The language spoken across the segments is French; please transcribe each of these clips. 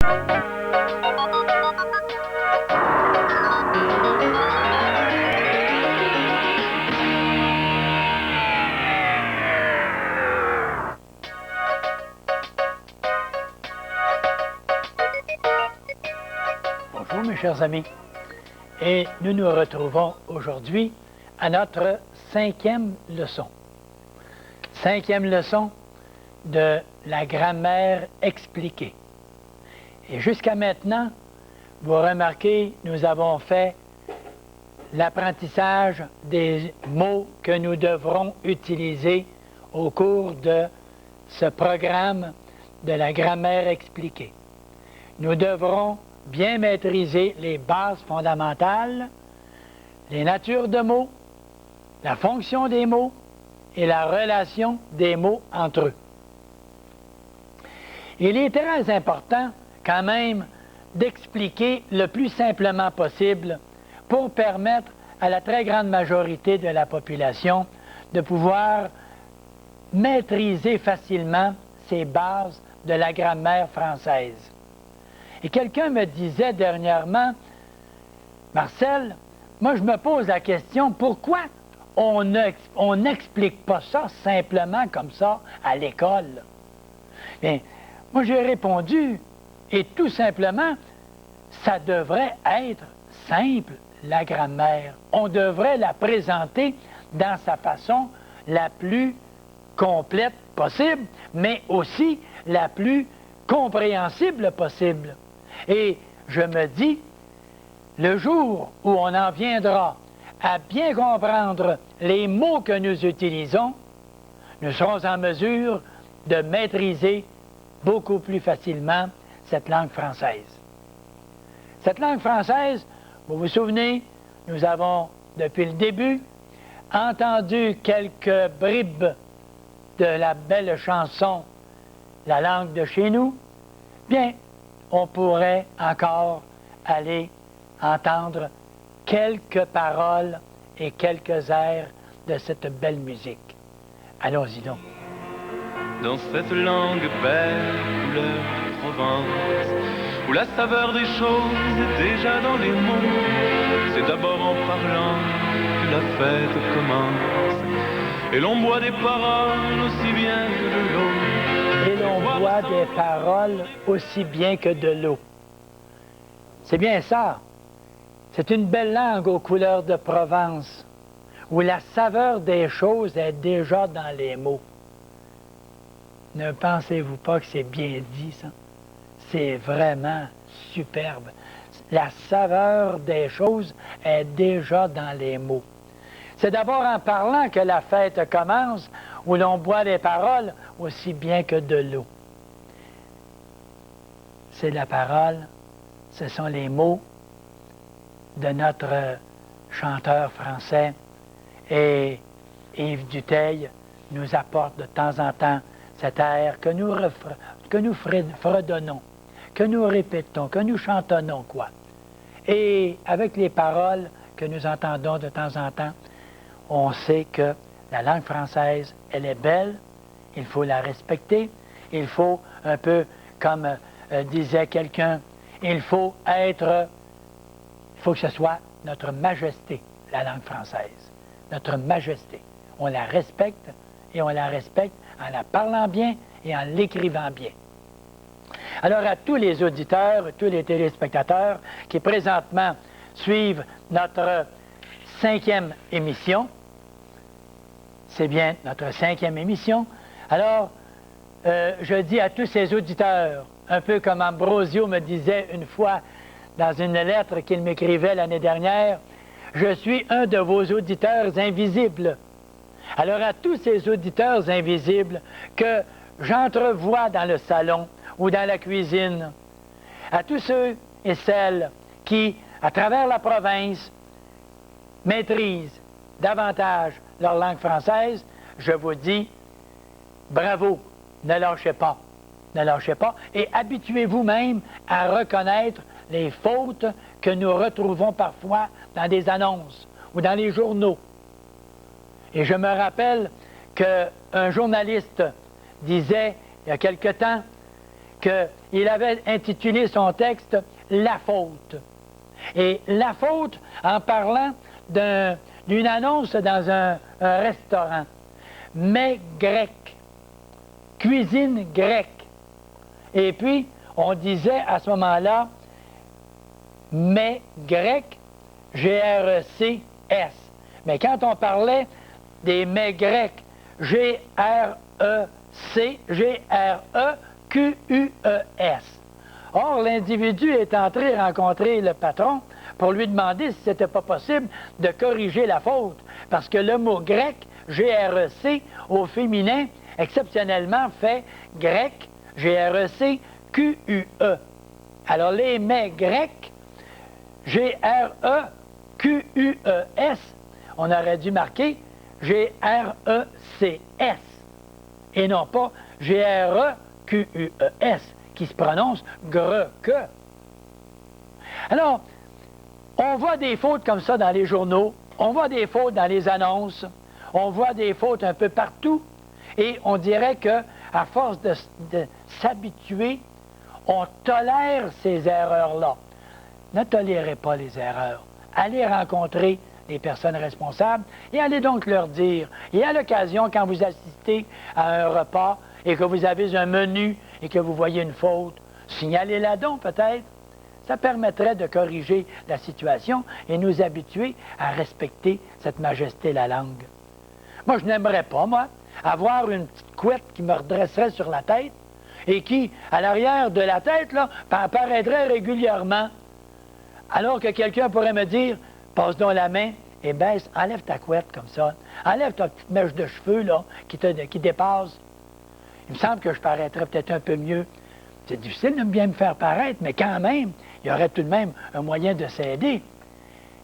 Bonjour mes chers amis, et nous nous retrouvons aujourd'hui à notre 5e leçon. 5e leçon de la grammaire expliquée. Et jusqu'à maintenant, vous remarquez, nous avons fait l'apprentissage des mots que nous devrons utiliser au cours de ce programme de la grammaire expliquée. Nous devrons bien maîtriser les bases fondamentales, les natures de mots, la fonction des mots et la relation des mots entre eux. Il est très important quand même d'expliquer le plus simplement possible pour permettre à la très grande majorité de la population de pouvoir maîtriser facilement ces bases de la grammaire française. Et quelqu'un me disait dernièrement, Marcel, moi je me pose la question, pourquoi on n'explique pas ça simplement comme ça à l'école? Bien, moi j'ai répondu, et tout simplement, ça devrait être simple, la grammaire. On devrait la présenter dans sa façon la plus complète possible, mais aussi la plus compréhensible possible. Et je me dis, le jour où on en viendra à bien comprendre les mots que nous utilisons, nous serons en mesure de maîtriser beaucoup plus facilement cette langue française. Cette langue française, vous vous souvenez, nous avons, depuis le début, entendu quelques bribes de la belle chanson « La langue de chez nous ». Bien, on pourrait encore aller entendre quelques paroles et quelques airs de cette belle musique. Allons-y donc. Dans cette langue belle, couleur de Provence, où la saveur des choses est déjà dans les mots, c'est d'abord en parlant que la fête commence, et l'on boit des paroles aussi bien que de l'eau. Et l'on boit des paroles aussi bien que de l'eau. C'est bien ça. C'est une belle langue aux couleurs de Provence, où la saveur des choses est déjà dans les mots. Ne pensez-vous pas que c'est bien dit, ça? C'est vraiment superbe. La saveur des choses est déjà dans les mots. C'est d'abord en parlant que la fête commence, où l'on boit des paroles aussi bien que de l'eau. C'est la parole, ce sont les mots de notre chanteur français, et Yves Dutheil nous apporte de temps en temps cet air que nous fredonnons, que nous répétons, que nous chantonnons, quoi. Et avec les paroles que nous entendons de temps en temps, on sait que la langue française, elle est belle, il faut la respecter, il faut, un peu comme disait quelqu'un, il faut que ce soit notre majesté, la langue française, notre majesté. On la respecte, et on la respecte en la parlant bien et en l'écrivant bien. Alors à tous les auditeurs, tous les téléspectateurs qui présentement suivent notre 5e émission, c'est bien notre 5e émission, alors je dis à tous ces auditeurs, un peu comme Ambrosio me disait une fois dans une lettre qu'il m'écrivait l'année dernière, je suis un de vos auditeurs invisibles. Alors à tous ces auditeurs invisibles que j'entrevois dans le salon ou dans la cuisine, à tous ceux et celles qui, à travers la province, maîtrisent davantage leur langue française, je vous dis, bravo, ne lâchez pas, et habituez-vous même à reconnaître les fautes que nous retrouvons parfois dans des annonces ou dans les journaux. Et je me rappelle qu'un journaliste disait, il y a quelque temps, qu'il avait intitulé son texte « La faute ». Et la faute en parlant d'une annonce dans un restaurant. Mets grec, cuisine grecque. Et puis, on disait à ce moment-là, mets grec, G-R-E-C-S. Mais quand on parlait des mets grecs, G-R-E-C, G-R-E-Q-U-E-S. Or, l'individu est entré rencontrer le patron pour lui demander si c'était pas possible de corriger la faute. Parce que le mot grec, G-R-E-C, au féminin, exceptionnellement fait grec, G-R-E-C-Q-U-E. Alors, les mets grecs, G-R-E-Q-U-E-S, on aurait dû marquer G-R-E-C-S et non pas G-R-E-Q-U-E-S qui se prononce gre-que. Alors, on voit des fautes comme ça dans les journaux, on voit des fautes dans les annonces, on voit des fautes un peu partout et on dirait que à force de s'habituer, on tolère ces erreurs-là. Ne tolérez pas les erreurs. Allez rencontrer les personnes responsables et allez donc leur dire. Et à l'occasion, quand vous assistez à un repas et que vous avez un menu et que vous voyez une faute, signalez-la donc peut-être. Ça permettrait de corriger la situation et nous habituer à respecter cette majesté de la langue. Moi, je n'aimerais pas, moi, avoir une petite couette qui me redresserait sur la tête et qui, à l'arrière de la tête, là, apparaîtrait régulièrement. Alors que quelqu'un pourrait me dire, passe donc la main et baisse, enlève ta couette comme ça. Enlève ta petite mèche de cheveux là, qui dépasse. Il me semble que je paraîtrais peut-être un peu mieux. C'est difficile de bien me faire paraître, mais quand même, il y aurait tout de même un moyen de s'aider.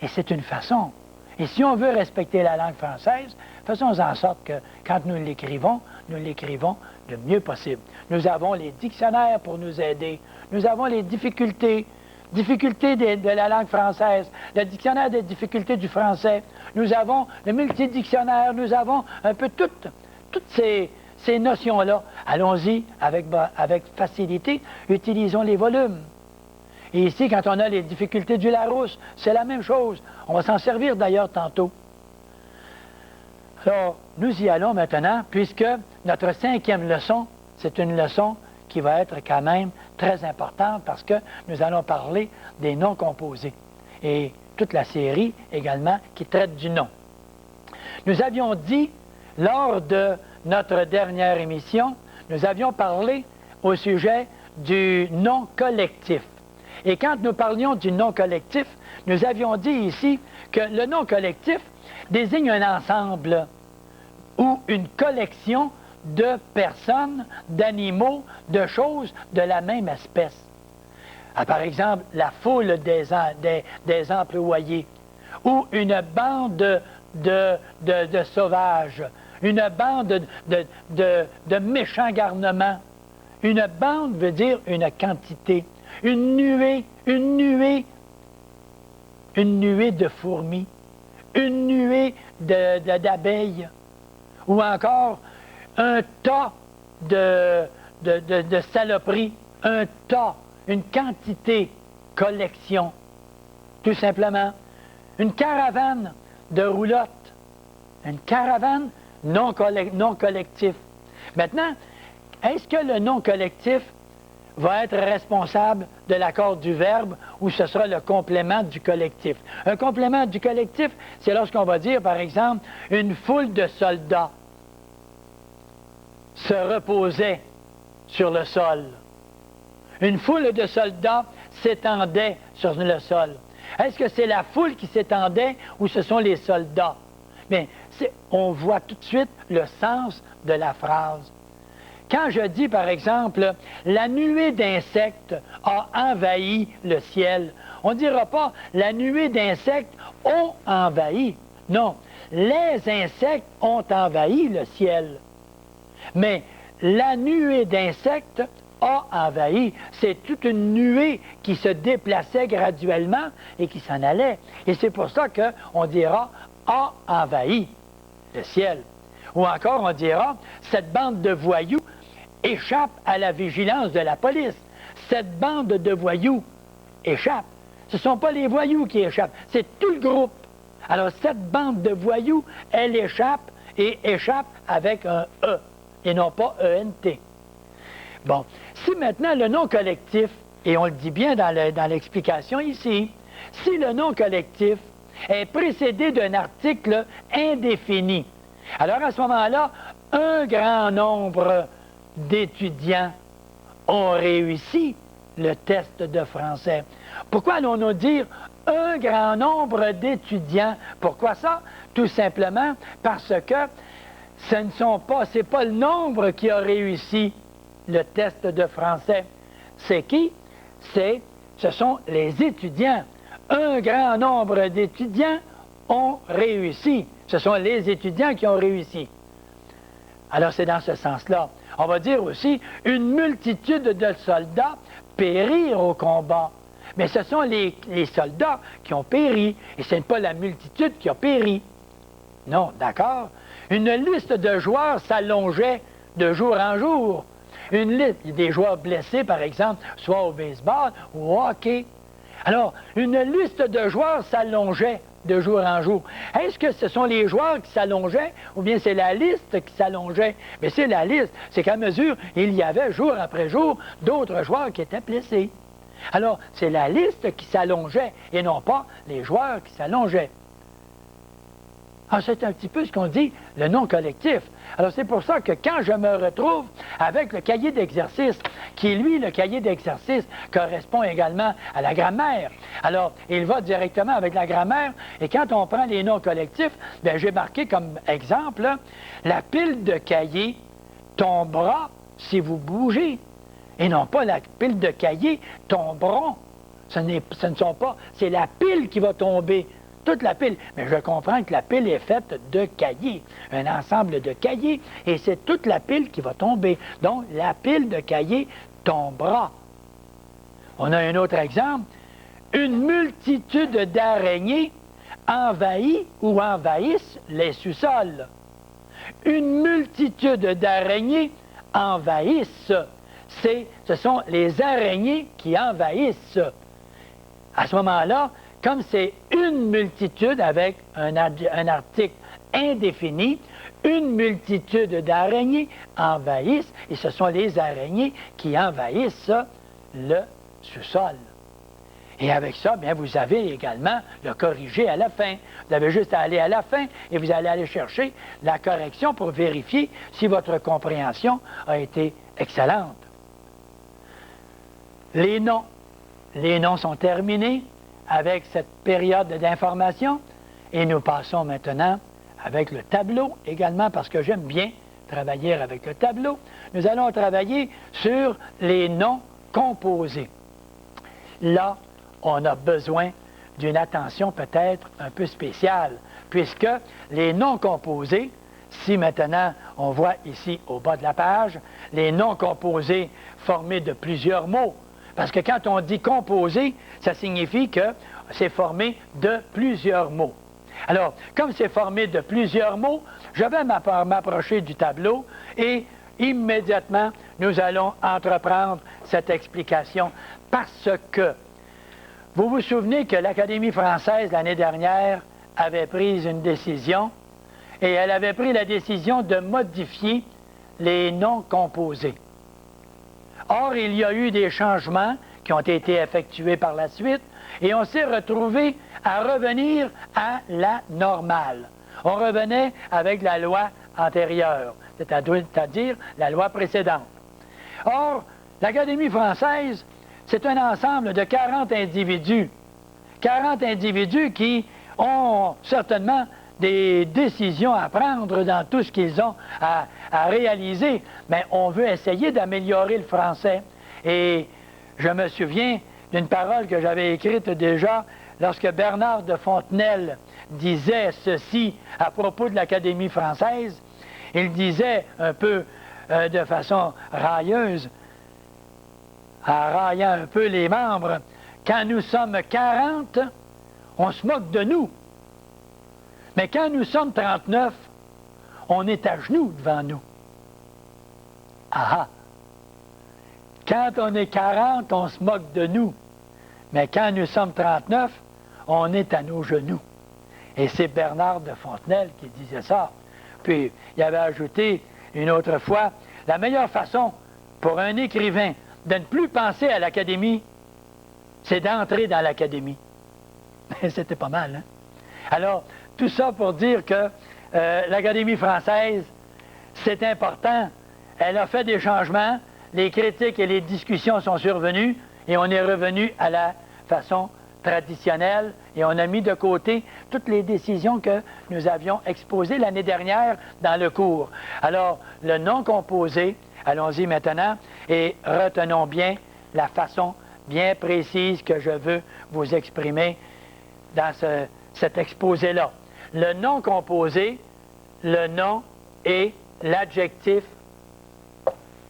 Et c'est une façon. Et si on veut respecter la langue française, faisons en sorte que quand nous l'écrivons le mieux possible. Nous avons les dictionnaires pour nous aider. Nous avons les difficultés de la langue française, le dictionnaire des difficultés du français. Nous avons le multidictionnaire, nous avons un peu toutes ces notions-là. Allons-y avec facilité, utilisons les volumes. Et ici, quand on a les difficultés du Larousse, c'est la même chose. On va s'en servir d'ailleurs tantôt. Alors, nous y allons maintenant, puisque notre 5e leçon, c'est une leçon qui va être quand même très importante parce que nous allons parler des noms composés et toute la série également qui traite du nom. Nous avions dit, lors de notre dernière émission, nous avions parlé au sujet du nom collectif. Et quand nous parlions du nom collectif, nous avions dit ici que le nom collectif désigne un ensemble ou une collection de personnes, d'animaux, de choses de la même espèce. Par exemple, la foule des employés ou une bande de sauvages, une bande de méchants garnements. Une bande veut dire une quantité, une nuée de fourmis, une nuée d'abeilles, ou encore un tas de saloperies, un tas, une quantité, collection, tout simplement. Une caravane de roulottes, une caravane non collectif. Maintenant, est-ce que le non collectif va être responsable de l'accord du verbe ou ce sera le complément du collectif? Un complément du collectif, c'est lorsqu'on va dire, par exemple, une foule de soldats se reposait sur le sol. Une foule de soldats s'étendait sur le sol. Est-ce que c'est la foule qui s'étendait ou ce sont les soldats? Bien, on voit tout de suite le sens de la phrase. Quand je dis, par exemple, « la nuée d'insectes a envahi le ciel », on ne dira pas « la nuée d'insectes ont envahi ». Non, les insectes ont envahi le ciel. Mais la nuée d'insectes a envahi. C'est toute une nuée qui se déplaçait graduellement et qui s'en allait. Et c'est pour ça qu'on dira « a envahi le ciel ». Ou encore, on dira « cette bande de voyous échappe à la vigilance de la police. Cette bande de voyous échappe. Ce ne sont pas les voyous qui échappent, c'est tout le groupe. Alors, cette bande de voyous, elle échappe et échappe avec un E et non pas ENT. Bon, si maintenant le nom collectif, et on le dit bien dans l'explication ici, si le nom collectif est précédé d'un article indéfini, alors à ce moment-là, un grand nombre d'étudiants ont réussi le test de français. Pourquoi allons-nous dire un grand nombre d'étudiants? Pourquoi ça? Tout simplement parce que c'est pas le nombre qui a réussi le test de français. C'est qui? Ce sont les étudiants. Un grand nombre d'étudiants ont réussi. Ce sont les étudiants qui ont réussi. Alors c'est dans ce sens-là. On va dire aussi, une multitude de soldats périrent au combat. Mais ce sont les soldats qui ont péri, et ce n'est pas la multitude qui a péri. Non, d'accord? Une liste de joueurs s'allongeait de jour en jour. Une liste des joueurs blessés, par exemple, soit au baseball ou au hockey. Alors, une liste de joueurs s'allongeait de jour en jour. Est-ce que ce sont les joueurs qui s'allongeaient ou bien c'est la liste qui s'allongeait? Mais c'est la liste. C'est qu'à mesure, il y avait jour après jour d'autres joueurs qui étaient blessés. Alors, c'est la liste qui s'allongeait et non pas les joueurs qui s'allongeaient. Alors, c'est un petit peu ce qu'on dit, le nom collectif. Alors, c'est pour ça que quand je me retrouve avec le cahier d'exercice, qui, lui, le cahier d'exercice, correspond également à la grammaire. Alors, il va directement avec la grammaire, et quand on prend les noms collectifs, bien, j'ai marqué comme exemple, là, la pile de cahiers tombera si vous bougez, et non pas la pile de cahiers tomberont. Ce ne sont pas, c'est la pile qui va tomber. Toute la pile. Mais je comprends que la pile est faite de cahiers, un ensemble de cahiers, et c'est toute la pile qui va tomber. Donc, la pile de cahiers tombera. On a un autre exemple. Une multitude d'araignées envahit ou envahissent les sous-sols. Une multitude d'araignées envahissent. Ce sont les araignées qui envahissent. À ce moment-là, comme c'est une multitude avec un article indéfini, une multitude d'araignées envahissent, et ce sont les araignées qui envahissent le sous-sol. Et avec ça, bien, vous avez également le corrigé à la fin. Vous avez juste à aller à la fin et vous allez aller chercher la correction pour vérifier si votre compréhension a été excellente. Les noms. Les noms sont terminés avec cette période d'information et nous passons maintenant avec le tableau également parce que j'aime bien travailler avec le tableau. Nous allons travailler sur les noms composés. Là, on a besoin d'une attention peut-être un peu spéciale puisque les noms composés, si maintenant on voit ici au bas de la page, les noms composés formés de plusieurs mots. Parce que quand on dit composé, ça signifie que c'est formé de plusieurs mots. Alors, comme c'est formé de plusieurs mots, je vais m'approcher du tableau et immédiatement, nous allons entreprendre cette explication parce que vous vous souvenez que l'Académie française, l'année dernière, avait pris une décision et elle avait pris la décision de modifier les noms composés. Or, il y a eu des changements qui ont été effectués par la suite et on s'est retrouvé à revenir à la normale. On revenait avec la loi antérieure, c'est-à-dire la loi précédente. Or, l'Académie française, c'est un ensemble de 40 individus. 40 individus qui ont certainement des décisions à prendre dans tout ce qu'ils ont à réaliser, mais on veut essayer d'améliorer le français. Et je me souviens d'une parole que j'avais écrite déjà lorsque Bernard de Fontenelle disait ceci à propos de l'Académie française. Il disait un peu de façon railleuse, en raillant un peu les membres, « Quand nous sommes 40, on se moque de nous. Mais quand nous sommes 39, on est à genoux devant nous. » Ah ah! Quand on est 40, on se moque de nous. Mais quand nous sommes 39, on est à nos genoux. Et c'est Bernard de Fontenelle qui disait ça. Puis, il avait ajouté une autre fois, la meilleure façon pour un écrivain de ne plus penser à l'Académie, c'est d'entrer dans l'Académie. C'était pas mal, hein? Alors, tout ça pour dire que l'Académie française, c'est important. Elle a fait des changements, les critiques et les discussions sont survenues, et on est revenu à la façon traditionnelle, et on a mis de côté toutes les décisions que nous avions exposées l'année dernière dans le cours. Alors, le nom composé, allons-y maintenant, et retenons bien la façon bien précise que je veux vous exprimer dans cet exposé-là. Le nom composé, le nom et l'adjectif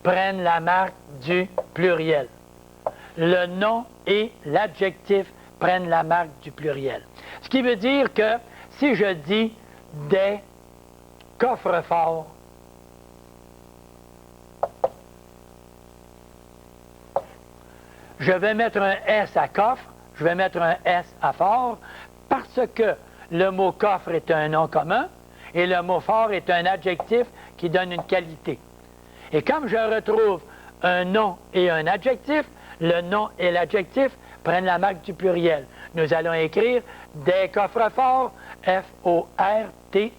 prennent la marque du pluriel. Le nom et l'adjectif prennent la marque du pluriel. Ce qui veut dire que si je dis des coffres-forts, je vais mettre un S à coffre, je vais mettre un S à fort, parce que le mot coffre est un nom commun et le mot fort est un adjectif qui donne une qualité. Et comme je retrouve un nom et un adjectif, le nom et l'adjectif prennent la marque du pluriel. Nous allons écrire des coffres-forts, F-O-R-T-S.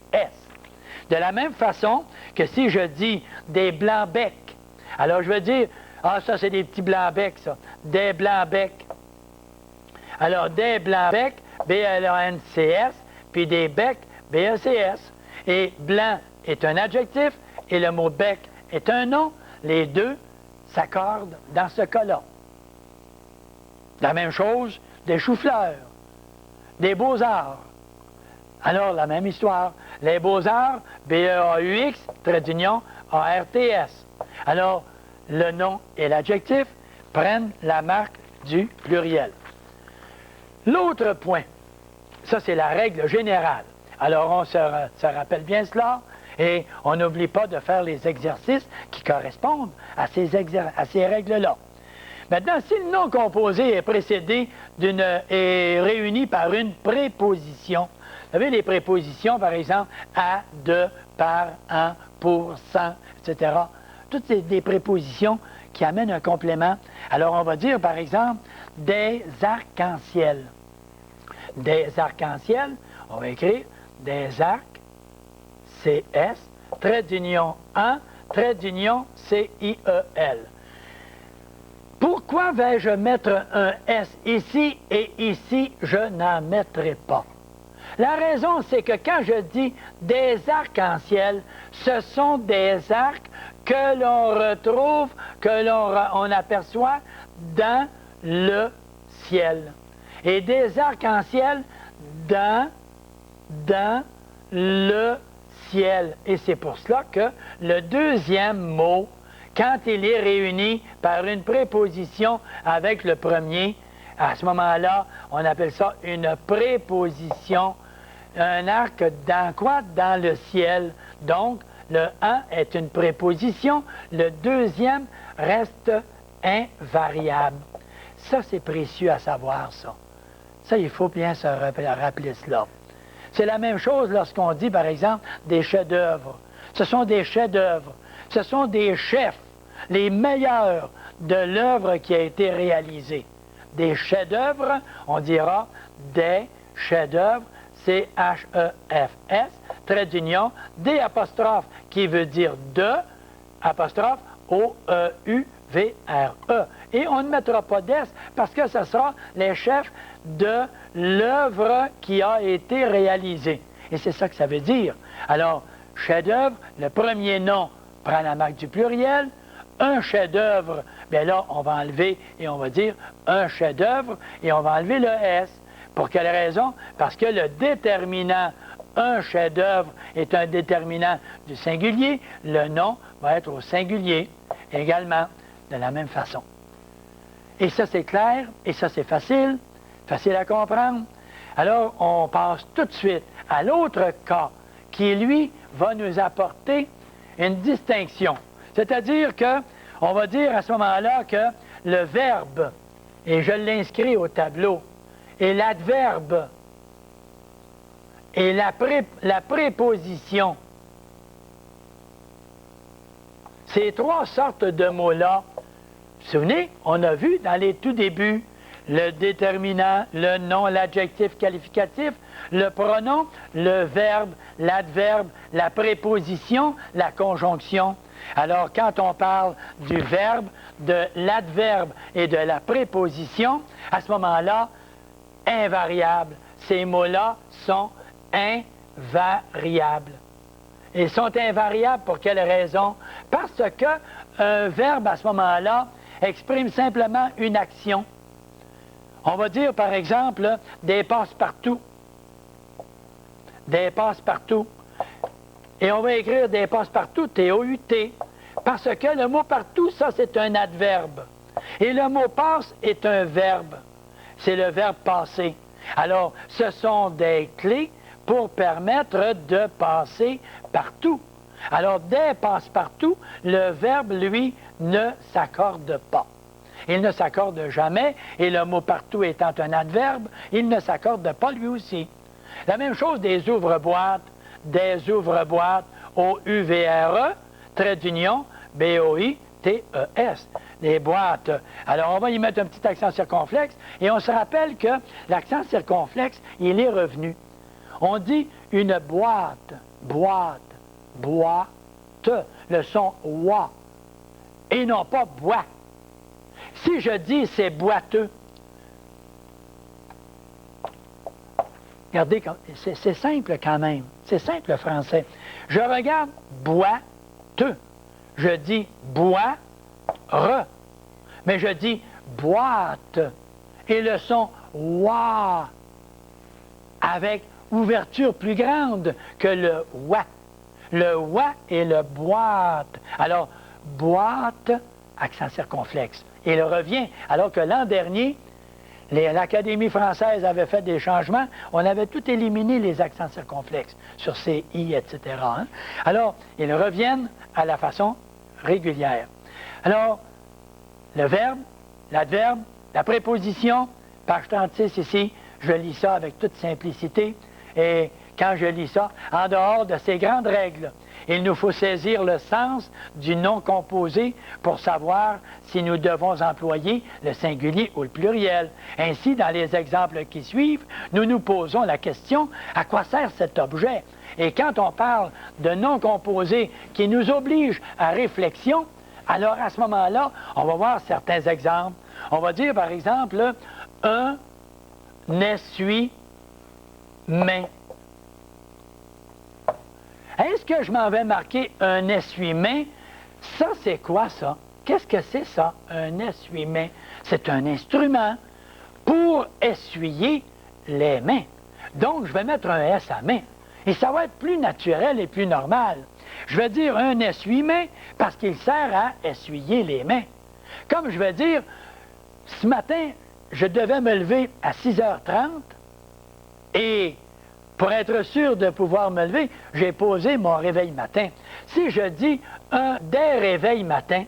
De la même façon que si je dis des blancs-becs, alors je vais dire, ah, ça c'est des petits blancs-becs, ça, des blancs-becs. Alors, des blancs-becs, B-L-A-N-C-S, puis des becs, B-E-C-S. Et blanc est un adjectif et le mot bec est un nom. Les deux s'accordent dans ce cas-là. La même chose des choux-fleurs, des beaux-arts. Alors, la même histoire. Les beaux-arts, B-E-A-U-X, trait d'union, A-R-T-S. Alors, le nom et l'adjectif prennent la marque du pluriel. L'autre point, ça c'est la règle générale. Alors on se rappelle bien cela et on n'oublie pas de faire les exercices qui correspondent à ces règles-là. Maintenant, si le nom composé est précédé est réuni par une préposition, vous savez les prépositions par exemple à, de, par, en, pour, sans, etc. Toutes ces des prépositions qui amènent un complément. Alors on va dire par exemple des arcs-en-ciel. Des arcs-en-ciel, on va écrire des arcs, C-S, trait d'union en, trait d'union C-I-E-L. Pourquoi vais-je mettre un S ici et ici, je n'en mettrai pas? La raison, c'est que quand je dis des arcs-en-ciel, ce sont des arcs que l'on retrouve, que l'on aperçoit dans le ciel. Et des arcs-en-ciel dans le ciel. Et c'est pour cela que le deuxième mot, quand il est réuni par une préposition avec le premier, à ce moment-là, on appelle ça une préposition. Un arc dans quoi? Dans le ciel. Donc, le « en » est une préposition. Le deuxième reste invariable. Ça, c'est précieux à savoir, ça. Ça, il faut bien se rappeler cela. C'est la même chose lorsqu'on dit, par exemple, des chefs-d'œuvre. Ce sont des chefs-d'œuvre. Ce sont des chefs, les meilleurs de l'œuvre qui a été réalisée. Des chefs-d'œuvre, on dira des chefs-d'œuvre, C-H-E-F-S, trait d'union, D apostrophe, qui veut dire de, apostrophe, O-E-U-V-R-E. Et on ne mettra pas d'S parce que ce sera les chefs de l'œuvre qui a été réalisée. Et c'est ça que ça veut dire. Alors, chef-d'œuvre, le premier nom prend la marque du pluriel. Un chef-d'œuvre, bien là, on va enlever et on va dire un chef-d'œuvre et on va enlever le S. Pour quelle raison? Parce que le déterminant un chef-d'œuvre est un déterminant du singulier. Le nom va être au singulier également, de la même façon. Et ça, c'est clair, et ça, c'est facile à comprendre. Alors, on passe tout de suite à l'autre cas qui, lui, va nous apporter une distinction. C'est-à-dire que on va dire à ce moment-là que le verbe, et je l'inscris au tableau, et l'adverbe et la préposition, ces trois sortes de mots-là, vous vous souvenez, on a vu dans les tout débuts, le déterminant, le nom, l'adjectif qualificatif, le pronom, le verbe, l'adverbe, la préposition, la conjonction. Alors, quand on parle du verbe, de l'adverbe et de la préposition, à ce moment-là, invariable. Ces mots-là sont invariables. Ils sont invariables pour quelle raison? Parce qu'un verbe, à ce moment-là, exprime simplement une action. On va dire, par exemple, des passe-partout. Des passe-partout. Et on va écrire des passe-partout, T-O-U-T. Parce que le mot partout, ça, c'est un adverbe. Et le mot passe est un verbe. C'est le verbe passer. Alors, ce sont des clés pour permettre de passer partout. Alors, des passe-partout, le verbe, lui, ne s'accorde pas. Il ne s'accorde jamais, et le mot partout étant un adverbe, il ne s'accorde pas lui aussi. La même chose des ouvre-boîtes, O-U-V-R-E, trait d'union, B-O-I-T-E-S, les boîtes. Alors, on va y mettre un petit accent circonflexe, et on se rappelle que l'accent circonflexe, il est revenu. On dit une boîte, boîte, boîte, le son « wa », et non pas « bois ». Si je dis c'est boiteux, regardez, c'est simple quand même. C'est simple le français. Je regarde boiteux. Je dis boire, mais je dis boîte. Et le son wa avec ouverture plus grande que le wa. Le wa et le boîte. Alors, boîte, accent circonflexe. Et il revient, alors que l'an dernier, l'Académie française avait fait des changements, on avait tout éliminé les accents circonflexes sur ces i, etc. Hein? Alors, ils reviennent à la façon régulière. Alors, le verbe, l'adverbe, la préposition, page 36 ici, je lis ça avec toute simplicité, et quand je lis ça, en dehors de ces grandes règles, il nous faut saisir le sens du nom composé pour savoir si nous devons employer le singulier ou le pluriel. Ainsi, dans les exemples qui suivent, nous nous posons la question « À quoi sert cet objet ?» Et quand on parle de nom composé qui nous oblige à réflexion, alors à ce moment-là, on va voir certains exemples. On va dire, par exemple, un essuie-main. Est-ce que je m'en vais marquer un essuie-main? Ça, c'est quoi ça? Qu'est-ce que c'est ça, un essuie-main? C'est un instrument pour essuyer les mains. Donc, je vais mettre un S à main. Et ça va être plus naturel et plus normal. Je vais dire un essuie-main parce qu'il sert à essuyer les mains. Comme je vais dire, ce matin, je devais me lever à 6h30 et pour être sûr de pouvoir me lever, j'ai posé mon réveil matin. Si je dis des réveils matins,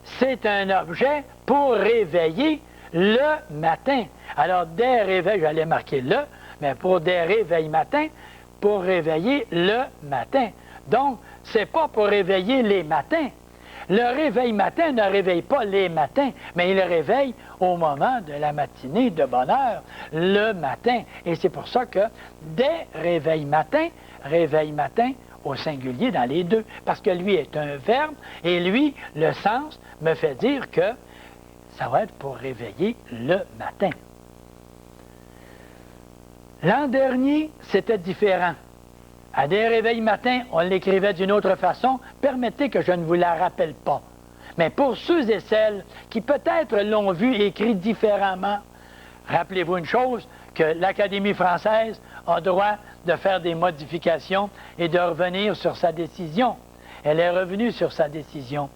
c'est un objet pour réveiller le matin. Alors, des réveils, j'allais marquer le, mais pour des réveils matins, pour réveiller le matin. Donc, c'est pas pour réveiller les matins. Le réveil matin ne réveille pas les matins, mais il réveille au moment de la matinée de bonne heure, le matin. Et c'est pour ça que des réveils matin au singulier dans les deux, parce que lui est un verbe, et lui, le sens me fait dire que ça va être pour réveiller le matin. L'an dernier, c'était différent. À des réveils matins, on l'écrivait d'une autre façon. Permettez que je ne vous la rappelle pas. Mais pour ceux et celles qui peut-être l'ont vu écrit différemment, rappelez-vous une chose, que l'Académie française a droit de faire des modifications et de revenir sur sa décision. Elle est revenue sur sa décision.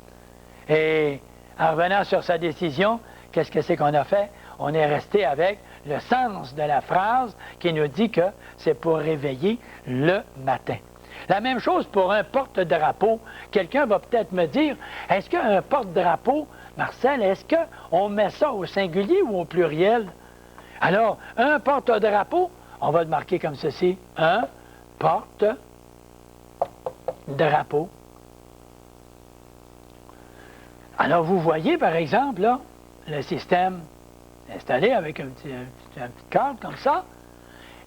Et en revenant sur sa décision, qu'est-ce que c'est qu'on a fait? On est resté avec le sens de la phrase qui nous dit que c'est pour réveiller le matin. La même chose pour un porte-drapeau. Quelqu'un va peut-être me dire, est-ce qu'un porte-drapeau, Marcel, est-ce qu'on met ça au singulier ou au pluriel? Alors, un porte-drapeau, on va le marquer comme ceci, un porte-drapeau. Alors, vous voyez, par exemple, là, le système installé avec une petite corde comme ça.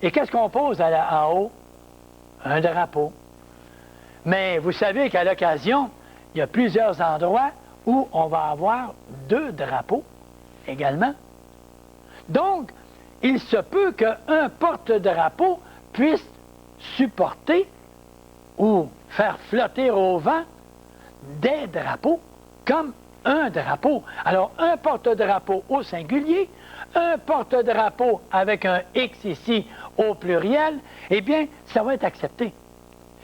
Et qu'est-ce qu'on pose en haut? Un drapeau. Mais vous savez qu'à l'occasion, il y a plusieurs endroits où on va avoir 2 drapeaux également. Donc, il se peut qu'un porte-drapeau puisse supporter ou faire flotter au vent des drapeaux comme un drapeau. Alors, un porte-drapeau au singulier, un porte-drapeau avec un X ici au pluriel, eh bien, ça va être accepté.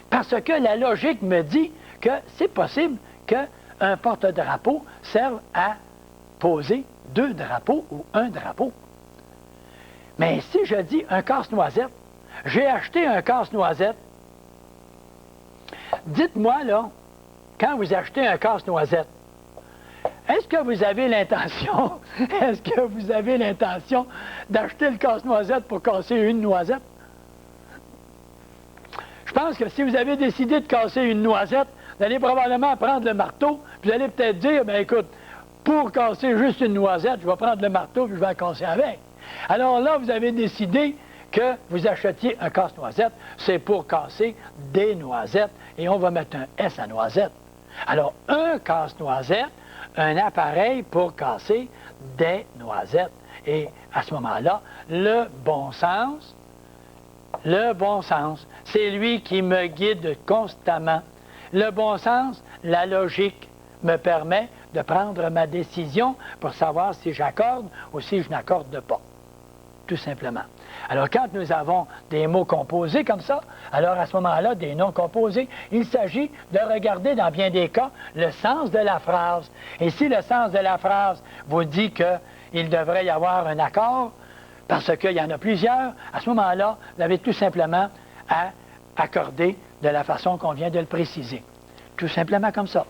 Parce que la logique me dit que c'est possible qu'un porte-drapeau serve à poser 2 drapeaux ou un drapeau. Mais si je dis un casse-noisette, j'ai acheté un casse-noisette, dites-moi là, quand vous achetez un casse-noisette, est-ce que vous avez l'intention, d'acheter le casse-noisette pour casser une noisette? Je pense que si vous avez décidé de casser une noisette, vous allez probablement prendre le marteau, puis vous allez peut-être dire, bien écoute, pour casser juste une noisette, je vais prendre le marteau, puis je vais la casser avec. Alors là, vous avez décidé que vous achetiez un casse-noisette, c'est pour casser des noisettes, et on va mettre un S à noisette. Alors, un casse-noisette, un appareil pour casser des noisettes. Et à ce moment-là, le bon sens, c'est lui qui me guide constamment. Le bon sens, la logique, me permet de prendre ma décision pour savoir si j'accorde ou si je n'accorde pas. Tout simplement. Alors, quand nous avons des mots composés comme ça, alors à ce moment-là, des noms composés, il s'agit de regarder dans bien des cas le sens de la phrase. Et si le sens de la phrase vous dit qu'il devrait y avoir un accord, parce qu'il y en a plusieurs, à ce moment-là, vous avez tout simplement à accorder de la façon qu'on vient de le préciser. Tout simplement comme ça.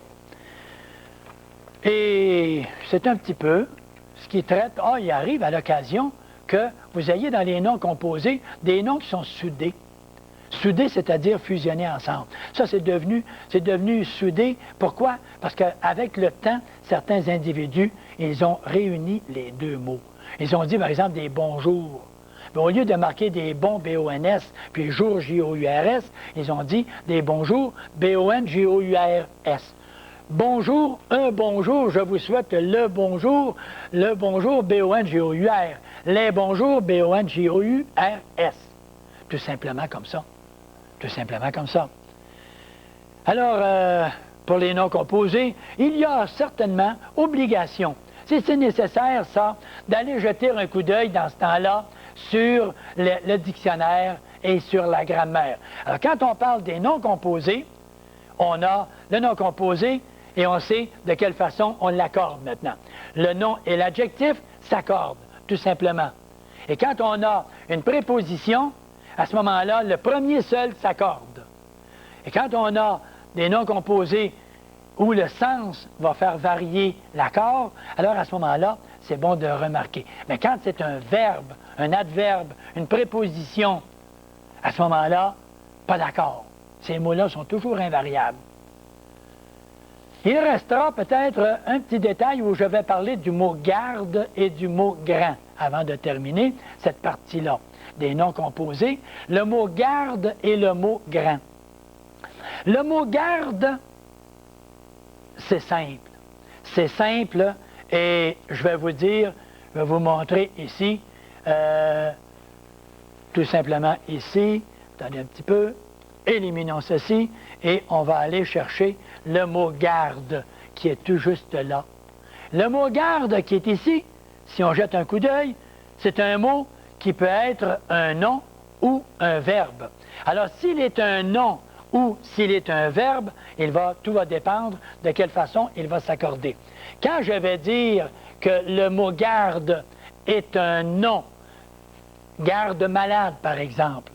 Et c'est un petit peu ce qui traite, il arrive à l'occasion que vous ayez dans les noms composés des noms qui sont soudés. Soudés, c'est-à-dire fusionnés ensemble. Ça, c'est devenu soudé. Pourquoi? Parce qu'avec le temps, certains individus, ils ont réuni les 2 mots. Ils ont dit, par exemple, des bonjours. Mais au lieu de marquer des bons, B-O-N-S, puis jour, J-O-U-R-S, ils ont dit des bonjours, B-O-N-J-O-U-R-S. Bonjour, un bonjour, je vous souhaite le bonjour, B-O-N-J-O-U-R, les bonjours, B-O-N-J-O-U-R-S. Tout simplement comme ça. Tout simplement comme ça. Alors, pour les noms composés, il y a certainement obligation. Si c'est nécessaire, ça, d'aller jeter un coup d'œil dans ce temps-là sur le dictionnaire et sur la grammaire. Alors, quand on parle des noms composés, on a le nom composé et on sait de quelle façon on l'accorde maintenant. Le nom et l'adjectif s'accordent, tout simplement. Et quand on a une préposition, à ce moment-là, le premier seul s'accorde. Et quand on a des noms composés où le sens va faire varier l'accord, alors à ce moment-là, c'est bon de remarquer. Mais quand c'est un verbe, un adverbe, une préposition, à ce moment-là, pas d'accord. Ces mots-là sont toujours invariables. Il restera peut-être un petit détail où je vais parler du mot garde et du mot grand, avant de terminer cette partie-là, des noms composés, le mot garde et le mot grand. Le mot garde, c'est simple. C'est simple et je vais vous dire, je vais vous montrer ici, tout simplement ici, attendez un petit peu, éliminons ceci et on va aller chercher le mot garde qui est tout juste là. Le mot garde qui est ici, si on jette un coup d'œil, c'est un mot qui peut être un nom ou un verbe. Alors s'il est un nom ou s'il est un verbe, tout va dépendre de quelle façon il va s'accorder. Quand je vais dire que le mot garde est un nom, garde malade par exemple,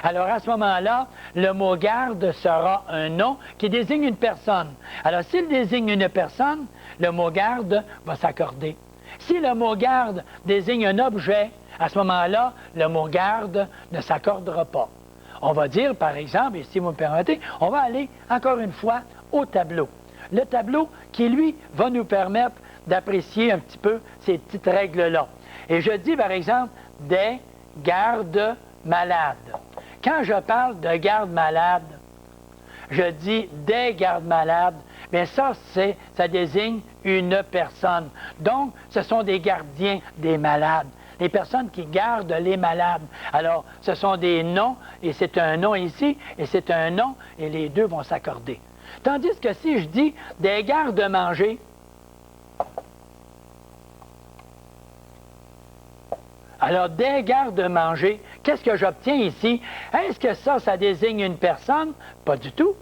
Alors, à ce moment-là, le mot garde sera un nom qui désigne une personne. Alors, s'il désigne une personne, le mot garde va s'accorder. Si le mot garde désigne un objet, à ce moment-là, le mot garde ne s'accordera pas. On va dire, par exemple, et si vous me permettez, on va aller encore une fois au tableau. Le tableau qui, lui, va nous permettre d'apprécier un petit peu ces petites règles-là. Et je dis, par exemple, des gardes malades. Quand je parle de garde malade, je dis des gardes malades, bien ça désigne une personne. Donc, ce sont des gardiens des malades, les personnes qui gardent les malades. Alors, ce sont des noms, et c'est un nom ici, et c'est un nom, et les deux vont s'accorder. Tandis que si je dis des gardes-manger, alors, des gardes-manger, qu'est-ce que j'obtiens ici? Est-ce que ça désigne une personne? Pas du tout.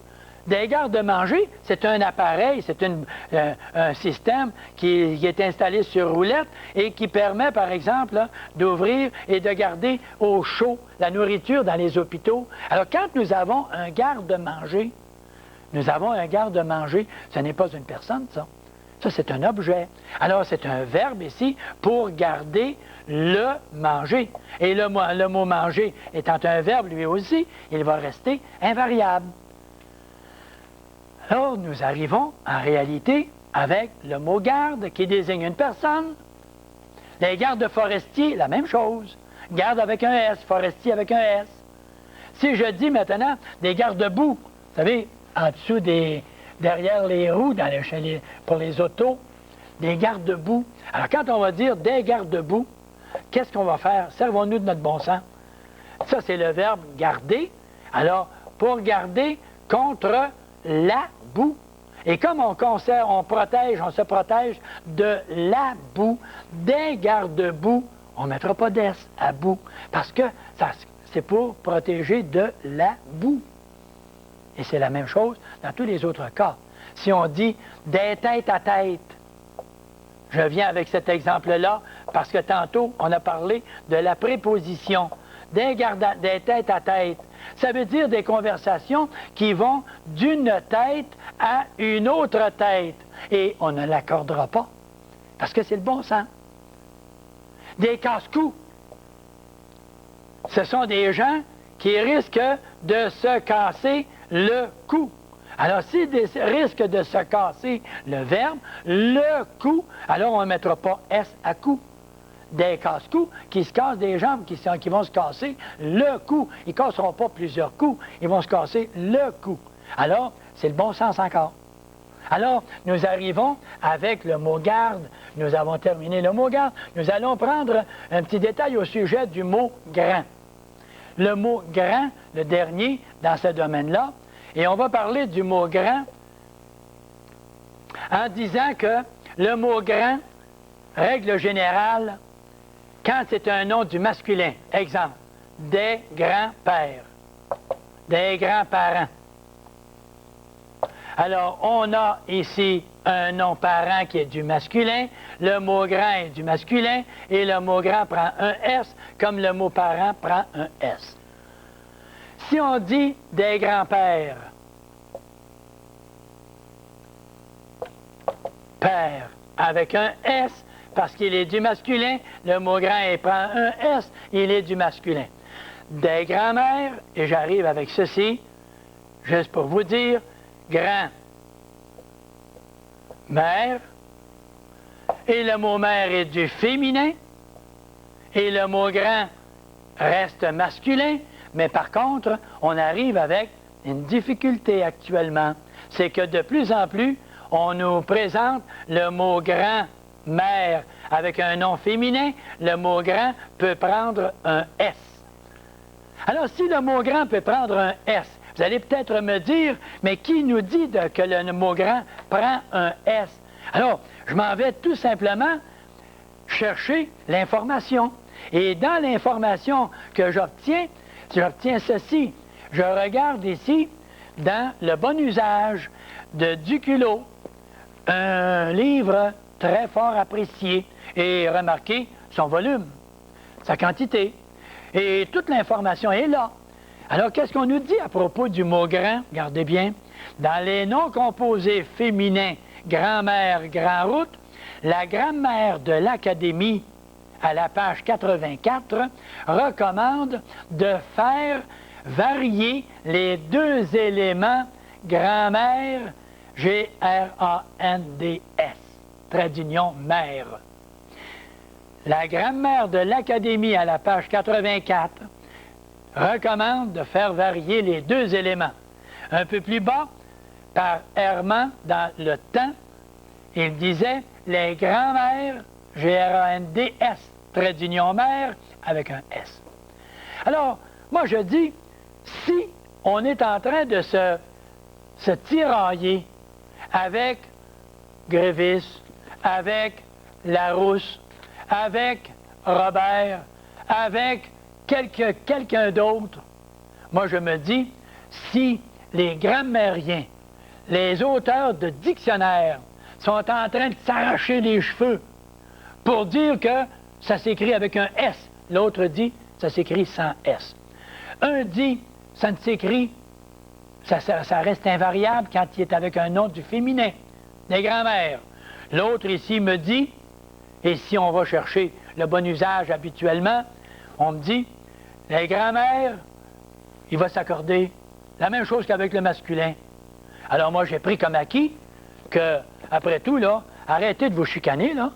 Des gardes-manger, c'est un appareil, c'est un système qui est installé sur roulette et qui permet, par exemple, d'ouvrir et de garder au chaud la nourriture dans les hôpitaux. Alors, quand nous avons un garde-manger, ce n'est pas une personne, ça. Ça, c'est un objet. Alors, c'est un verbe ici pour garder le manger. Et le mot manger étant un verbe, lui aussi, il va rester invariable. Alors, nous arrivons en réalité avec le mot garde qui désigne une personne. Les gardes forestiers, la même chose. Garde avec un S, forestier avec un S. Si je dis maintenant des garde-boue, vous savez, en dessous derrière les roues, pour les autos, des garde-boue. Alors, quand on va dire des garde-boue, qu'est-ce qu'on va faire? Servons-nous de notre bon sens. Ça, c'est le verbe garder. Alors, pour garder contre la boue. Et comme on se protège de la boue, des garde-boue, on ne mettra pas d'S à boue, parce que c'est pour protéger de la boue. Et c'est la même chose dans tous les autres cas. Si on dit des têtes à tête, je viens avec cet exemple-là parce que tantôt, on a parlé de la préposition. Des têtes à tête, ça veut dire des conversations qui vont d'une tête à une autre tête. Et on ne l'accordera pas parce que c'est le bon sens. Des casse-coups, ce sont des gens qui risquent de se casser le cou. Alors, s'ils risquent de se casser le verbe, le cou, alors on ne mettra pas S à cou. Des casse-coups qui se cassent des jambes, qui vont se casser le cou. Ils ne casseront pas plusieurs coups, ils vont se casser le cou. Alors, c'est le bon sens encore. Alors, nous arrivons avec le mot garde. Nous avons terminé le mot garde. Nous allons prendre un petit détail au sujet du mot grand. Le mot grand, le dernier dans ce domaine-là, et on va parler du mot grand en disant que le mot grand, règle générale, quand c'est un nom du masculin, exemple, des grands-pères, des grands-parents. Alors, on a ici un nom parent qui est du masculin, le mot grand est du masculin, et le mot grand prend un S, comme le mot parent prend un S. Si on dit des grands-pères, père avec un S, parce qu'il est du masculin, le mot grand il prend un S, il est du masculin. Des grands-mères, et j'arrive avec ceci, juste pour vous dire, grand, mère, et le mot mère est du féminin, et le mot grand reste masculin, mais par contre, on arrive avec une difficulté actuellement. C'est que de plus en plus, on nous présente le mot grand-mère avec un nom féminin, le mot grand peut prendre un S. Alors, si le mot grand peut prendre un S, vous allez peut-être me dire, mais qui nous dit que le mot grand prend un S? Alors, je m'en vais tout simplement chercher l'information. Et dans l'information que j'obtiens ceci. Je regarde ici, dans le bon usage de Duculot, un livre très fort apprécié, et remarquez son volume, sa quantité, et toute l'information est là. Alors, qu'est-ce qu'on nous dit à propos du mot grand? Regardez bien. Dans les noms composés féminins, grand-mère, grand-route, la grammaire de l'Académie, à la page 84, recommande de faire varier les deux éléments grand-mère, G-R-A-N-D-S, trait d'union mère. La grammaire de l'Académie, à la page 84, recommande de faire varier les deux éléments. Un peu plus bas, par Herman, dans le temps, il disait les grands-mères, G-R-A-N-D-S, trait d'union mère, avec un S. Alors, moi je dis, si on est en train de se tirailler avec Grévis, avec Larousse, avec Robert, avec quelqu'un d'autre, moi je me dis, si les grammairiens, les auteurs de dictionnaires sont en train de s'arracher les cheveux pour dire que ça s'écrit avec un S, l'autre dit ça s'écrit sans S. Un dit ça ne s'écrit, ça reste invariable quand il est avec un nom du féminin, des grands-mères. L'autre ici me dit, et si on va chercher le bon usage habituellement, on me dit, les grands-mères, il va s'accorder la même chose qu'avec le masculin. Alors moi, j'ai pris comme acquis que, après tout, là, arrêtez de vous chicaner, là,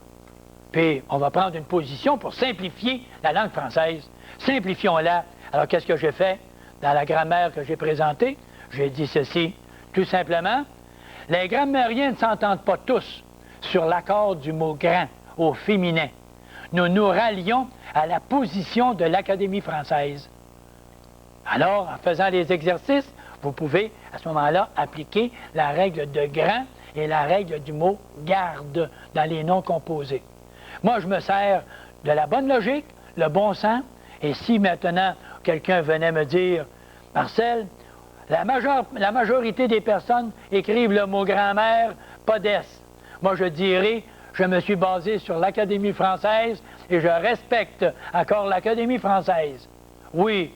puis on va prendre une position pour simplifier la langue française. Simplifions-la. Alors, qu'est-ce que j'ai fait dans la grammaire que j'ai présentée? J'ai dit ceci, tout simplement, les grammairiens ne s'entendent pas tous sur l'accord du mot « grand » au féminin. Nous nous rallions à la position de l'Académie française. Alors, en faisant les exercices, vous pouvez, à ce moment-là, appliquer la règle de grand et la règle du mot garde dans les noms composés. Moi, je me sers de la bonne logique, le bon sens, et si maintenant quelqu'un venait me dire, Marcel, la majorité des personnes écrivent le mot grand-mère, pas d'S. Moi, je dirais, je me suis basé sur l'Académie française et je respecte encore l'Académie française. Oui,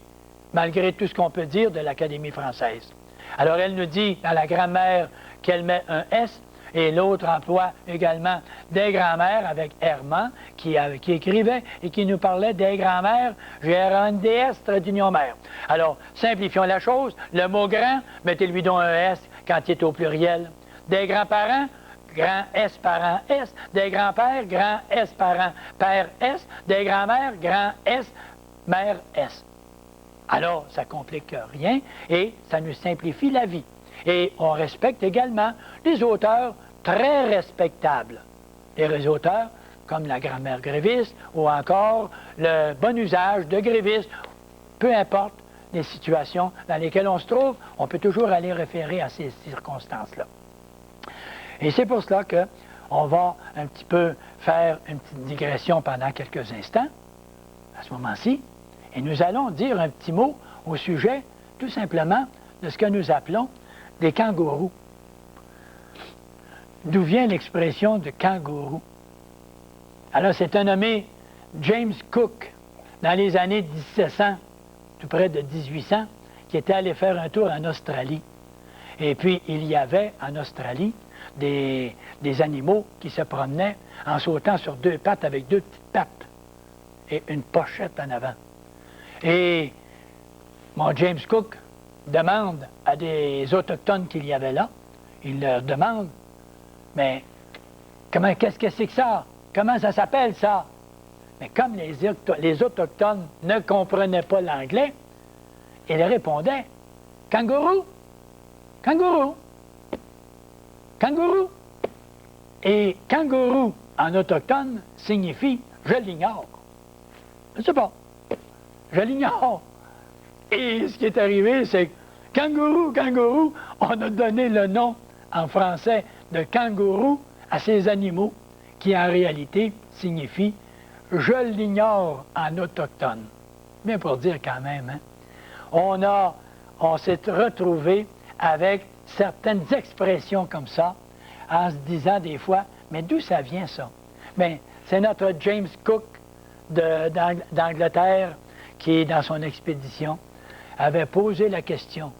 malgré tout ce qu'on peut dire de l'Académie française. Alors, elle nous dit dans la grammaire qu'elle met un S, et l'autre emploie également des grands-mères avec Herman, qui écrivait et qui nous parlait des grands-mères, G-R-A-N-D-S, trait d'union mère. Alors, simplifions la chose. Le mot grand, mettez-lui donc un S quand il est au pluriel. Des grands-parents, grand S parent S. Des grands-pères, grand S parent père S. Des grands-mères, grand S, mère S. Alors, ça ne complique rien et ça nous simplifie la vie. Et on respecte également les auteurs très respectables. Les auteurs comme la grammaire gréviste ou encore le bon usage de gréviste. Peu importe les situations dans lesquelles on se trouve, on peut toujours aller référer à ces circonstances-là. Et c'est pour cela qu'on va un petit peu faire une petite digression pendant quelques instants, à ce moment-ci, et nous allons dire un petit mot au sujet, tout simplement, de ce que nous appelons des kangourous. D'où vient l'expression de kangourou? Alors, c'est un nommé James Cook, dans les années 1700, tout près de 1800, qui était allé faire un tour en Australie. Et puis, il y avait en Australie des animaux qui se promenaient en sautant sur deux pattes avec deux petites pattes et une pochette en avant. Et mon James Cook demande à des autochtones qu'il y avait là, il leur demande, mais qu'est-ce que c'est que ça? Comment ça s'appelle ça? Mais comme les autochtones ne comprenaient pas l'anglais, ils répondaient, kangourou, kangourou, kangourou. Et kangourou en autochtone signifie je l'ignore. Je ne sais pas, je l'ignore. Et ce qui est arrivé, c'est que kangourou, kangourou, on a donné le nom en français de kangourou à ces animaux qui en réalité signifient je l'ignore en autochtone. Bien pour dire quand même, hein? On s'est retrouvé avec certaines expressions comme ça, en se disant des fois, mais d'où ça vient ça? Bien, c'est notre James Cook d'Angleterre qui est dans son expédition avait posé la question.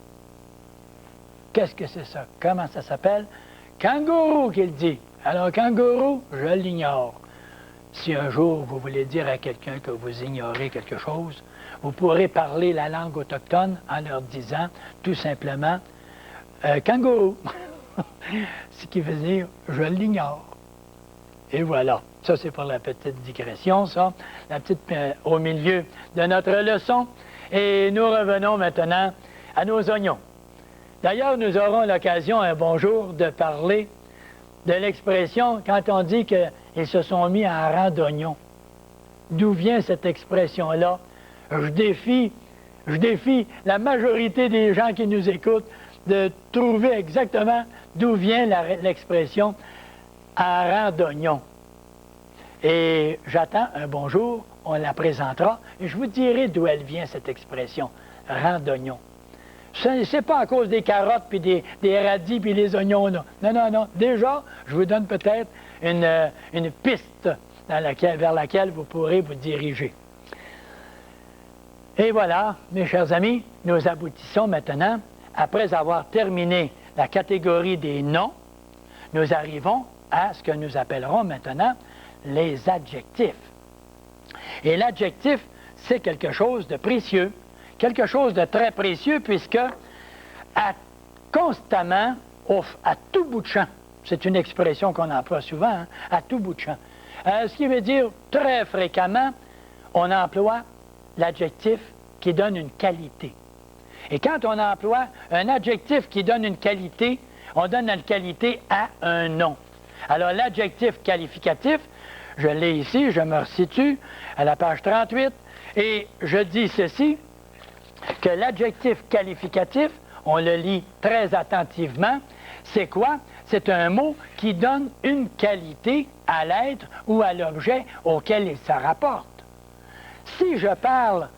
Qu'est-ce que c'est ça? Comment ça s'appelle? Kangourou qu'il dit. Alors, kangourou, je l'ignore. Si un jour vous voulez dire à quelqu'un que vous ignorez quelque chose, vous pourrez parler la langue autochtone en leur disant tout simplement kangourou. Ce qui veut dire je l'ignore. Et voilà. Ça, c'est pour la petite digression, ça. La petite au milieu de notre leçon. Et nous revenons maintenant à nos oignons. D'ailleurs, nous aurons l'occasion un bon jour de parler de l'expression quand on dit qu'ils se sont mis en rang d'oignons. D'où vient cette expression-là? Je défie la majorité des gens qui nous écoutent de trouver exactement d'où vient l'expression en rang d'oignons. Et j'attends un bon jour, on la présentera, et je vous dirai d'où elle vient, cette expression, rang d'oignons. C'est pas à cause des carottes, puis des radis, puis les oignons, non. Non. Déjà, je vous donne peut-être une piste vers laquelle vous pourrez vous diriger. Et voilà, mes chers amis, nous aboutissons maintenant, après avoir terminé la catégorie des noms, nous arrivons à ce que nous appellerons maintenant les adjectifs. Et l'adjectif, c'est quelque chose de précieux, quelque chose de très précieux, puisque constamment, à tout bout de champ, c'est une expression qu'on emploie souvent, hein, à tout bout de champ, ce qui veut dire très fréquemment, on emploie l'adjectif qui donne une qualité. Et quand on emploie un adjectif qui donne une qualité, on donne une qualité à un nom. Alors l'adjectif qualificatif, je l'ai ici, je me resitue à la page 38, et je dis ceci, que l'adjectif qualificatif, on le lit très attentivement, c'est quoi? C'est un mot qui donne une qualité à l'être ou à l'objet auquel il se rapporte. Si je parle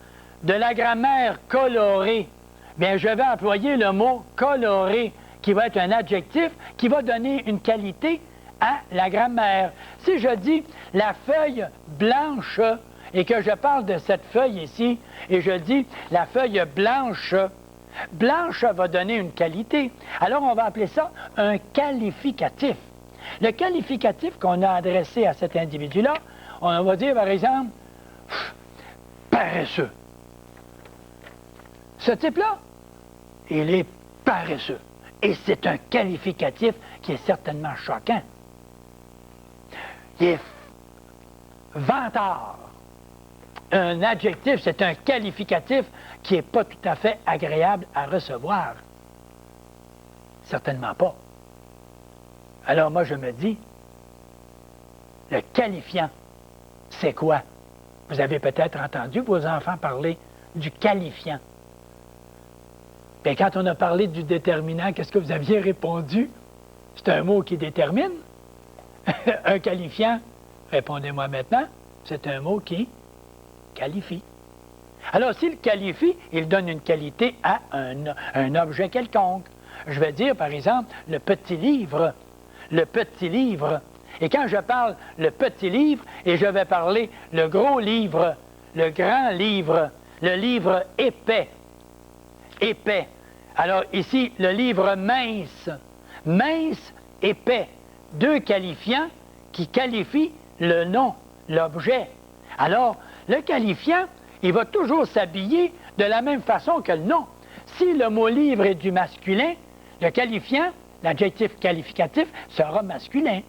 de la grammaire colorée, bien, je vais employer le mot coloré, qui va être un adjectif qui va donner une qualité à la grammaire. Si je dis la feuille blanche, et que je parle de cette feuille ici, et je dis la feuille blanche, blanche va donner une qualité. Alors, on va appeler ça un qualificatif. Le qualificatif qu'on a adressé à cet individu-là, on va dire, par exemple, paresseux. Ce type-là, il est paresseux. Et c'est un qualificatif qui est certainement choquant. Il est vantard. Un adjectif, c'est un qualificatif qui n'est pas tout à fait agréable à recevoir. Certainement pas. Alors moi, je me dis, le qualifiant, c'est quoi? Vous avez peut-être entendu vos enfants parler du qualifiant. Bien, quand on a parlé du déterminant, qu'est-ce que vous aviez répondu? C'est un mot qui détermine. Un qualifiant, répondez-moi maintenant, c'est un mot qui qualifie. Alors, s'il qualifie, il donne une qualité à un objet quelconque. Je vais dire, par exemple, le petit livre. Le petit livre. Et quand je parle le petit livre, et je vais parler le gros livre, le grand livre, le livre épais. Épais. Alors ici, le livre mince. Mince, épais. Deux qualifiants qui qualifient le nom, l'objet. Alors, le qualifiant, il va toujours s'habiller de la même façon que le nom. Si le mot livre est du masculin, le qualifiant, l'adjectif qualificatif, sera masculin.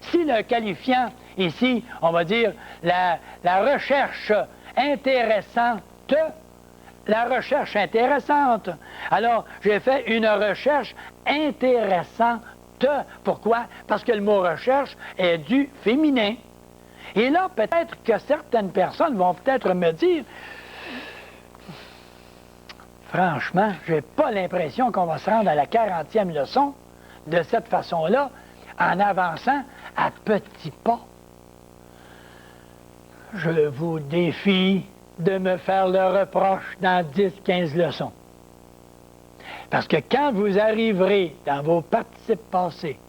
Si le qualifiant, ici, on va dire la recherche intéressante, la recherche intéressante. Alors, j'ai fait une recherche intéressante. Pourquoi? Parce que le mot recherche est du féminin. Et là, peut-être que certaines personnes vont peut-être me dire, franchement, j'ai pas l'impression qu'on va se rendre à la 40e leçon de cette façon-là, en avançant à petits pas. Je vous défie de me faire le reproche dans 10-15 leçons. Parce que quand vous arriverez dans vos participes passés,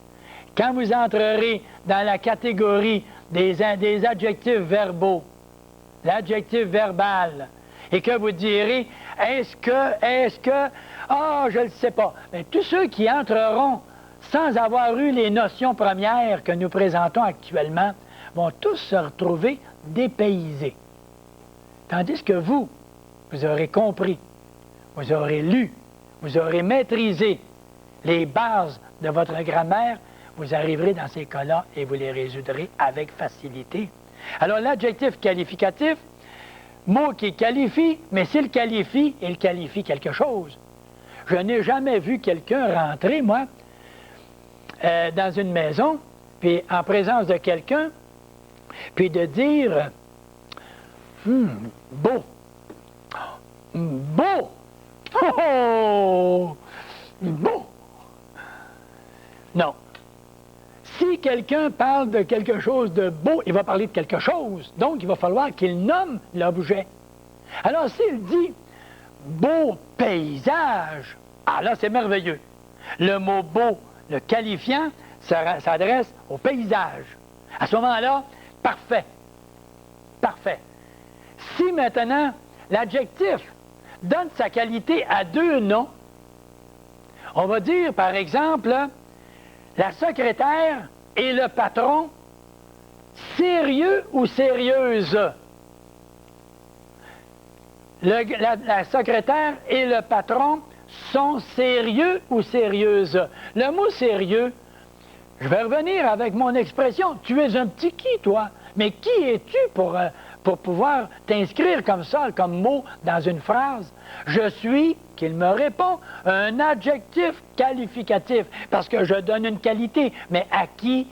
quand vous entrerez dans la catégorie des adjectifs verbaux, l'adjectif verbal, et que vous direz, je ne le sais pas. Mais tous ceux qui entreront sans avoir eu les notions premières que nous présentons actuellement vont tous se retrouver dépaysés. Tandis que vous aurez compris, vous aurez lu, vous aurez maîtrisé les bases de votre grammaire, vous arriverez dans ces cas-là et vous les résoudrez avec facilité. Alors l'adjectif qualificatif, mot qui qualifie, mais s'il qualifie, il qualifie quelque chose. Je n'ai jamais vu quelqu'un rentrer, moi, dans une maison, puis en présence de quelqu'un, puis de dire « beau, beau, oh, beau ». Non. Si quelqu'un parle de quelque chose de beau, il va parler de quelque chose. Donc, il va falloir qu'il nomme l'objet. Alors, s'il dit « beau paysage », ah là, c'est merveilleux. Le mot « beau », le qualifiant, s'adresse au paysage. À ce moment-là, parfait. Parfait. Si maintenant, l'adjectif donne sa qualité à deux noms, on va dire, par exemple, la secrétaire et le patron, sérieux ou sérieuse? La secrétaire et le patron sont sérieux ou sérieuses? Le mot sérieux, je vais revenir avec mon expression. Tu es un petit qui, toi? Mais qui es-tu pour pouvoir t'inscrire comme ça, comme mot dans une phrase? Je suis, qu'il me répond, un adjectif qualificatif, parce que je donne une qualité. Mais à qui?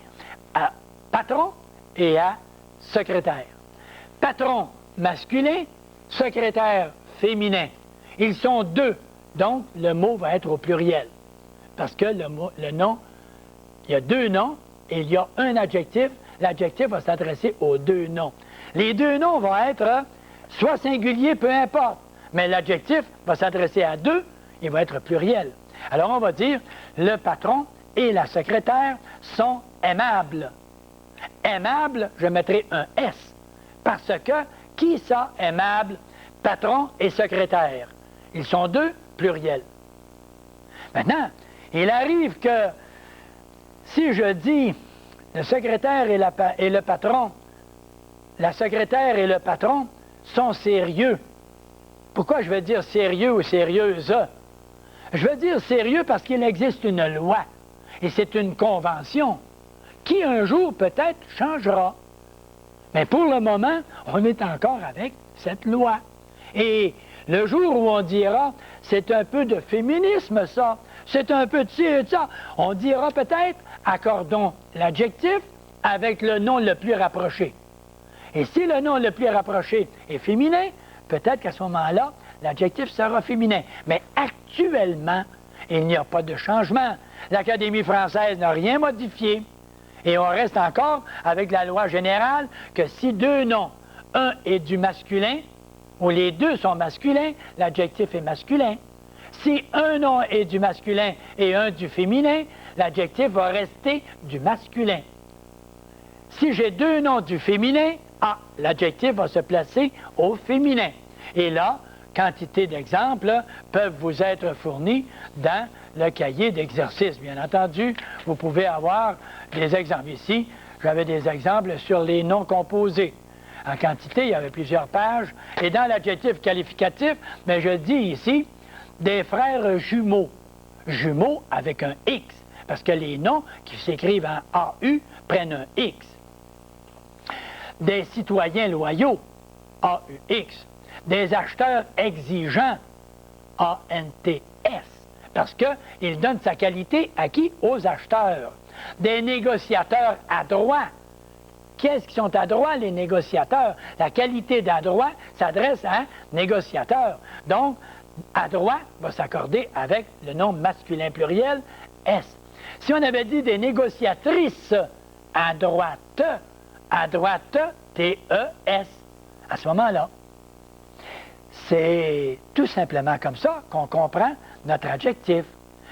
À patron et à secrétaire. Patron masculin, secrétaire féminin. Ils sont deux, donc le mot va être au pluriel. Parce que le nom, il y a deux noms et il y a un adjectif. L'adjectif va s'adresser aux deux noms. Les deux noms vont être soit singuliers, peu importe, mais l'adjectif va s'adresser à deux, il va être pluriel. Alors on va dire, le patron et la secrétaire sont aimables. Aimable, je mettrai un S, parce que, qui ça, aimable? Patron et secrétaire. Ils sont deux, pluriels. Maintenant, il arrive que, si je dis le secrétaire et le patron, la secrétaire et le patron sont sérieux. Pourquoi je vais dire sérieux ou sérieuse? Je vais dire sérieux parce qu'il existe une loi, et c'est une convention, qui un jour peut-être changera. Mais pour le moment, on est encore avec cette loi. Et le jour où on dira, c'est un peu de féminisme ça, c'est un peu de ci et de ça, on dira peut-être, accordons l'adjectif avec le nom le plus rapproché. Et si le nom le plus rapproché est féminin, peut-être qu'à ce moment-là, l'adjectif sera féminin. Mais actuellement, il n'y a pas de changement. L'Académie française n'a rien modifié. Et on reste encore avec la loi générale que si deux noms, un est du masculin, ou les deux sont masculins, l'adjectif est masculin. Si un nom est du masculin et un du féminin, l'adjectif va rester du masculin. Si j'ai deux noms du féminin, l'adjectif va se placer au féminin. Et là, quantité d'exemples peuvent vous être fournis dans le cahier d'exercice. Bien entendu, vous pouvez avoir des exemples. Ici, j'avais des exemples sur les noms composés. En quantité, il y avait plusieurs pages. Et dans l'adjectif qualificatif, mais je dis ici, des frères jumeaux. Jumeaux avec un X, parce que les noms qui s'écrivent en AU prennent un X. Des citoyens loyaux, AUX. Des acheteurs exigeants, ANTS, parce qu'il donne sa qualité à qui? Aux acheteurs. Des négociateurs adroits. Qu'est-ce qui sont adroits, les négociateurs? La qualité d'adroit s'adresse à un négociateur. Donc, adroit va s'accorder avec le nom masculin pluriel, S. Si on avait dit des négociatrices adroites, adroite, T-E-S, à ce moment-là, c'est tout simplement comme ça qu'on comprend notre adjectif.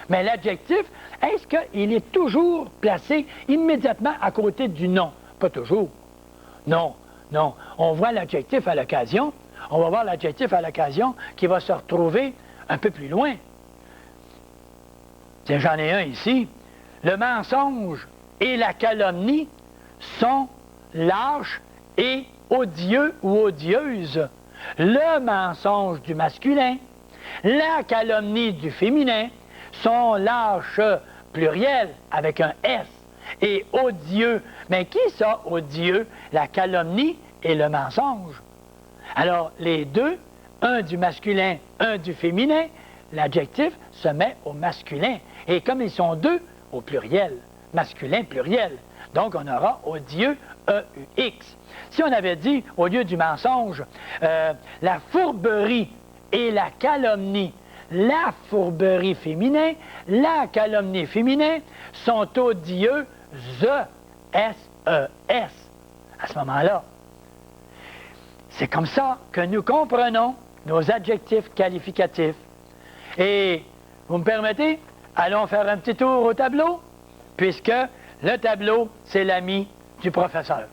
Mais l'adjectif, est-ce qu'il est toujours placé immédiatement à côté du nom? Pas toujours. Non, non. On voit l'adjectif à l'occasion. on va voir l'adjectif à l'occasion qui va se retrouver un peu plus loin. Tiens, j'en ai un ici. Le mensonge et la calomnie sont lâches et odieux ou odieuses. Le mensonge du masculin, la calomnie du féminin sont lâches pluriel avec un S et odieux. Mais qui ça, odieux? La calomnie et le mensonge. Alors, les deux, un du masculin, un du féminin, l'adjectif se met au masculin. Et comme ils sont deux, au pluriel, masculin pluriel. Donc, on aura odieux, E-U-X. Si on avait dit, au lieu du mensonge, la fourberie et la calomnie, la fourberie féminin, la calomnie féminin sont odieux, S-E-S. À ce moment-là, c'est comme ça que nous comprenons nos adjectifs qualificatifs. Et, vous me permettez, allons faire un petit tour au tableau, puisque le tableau, c'est l'ami du professeur.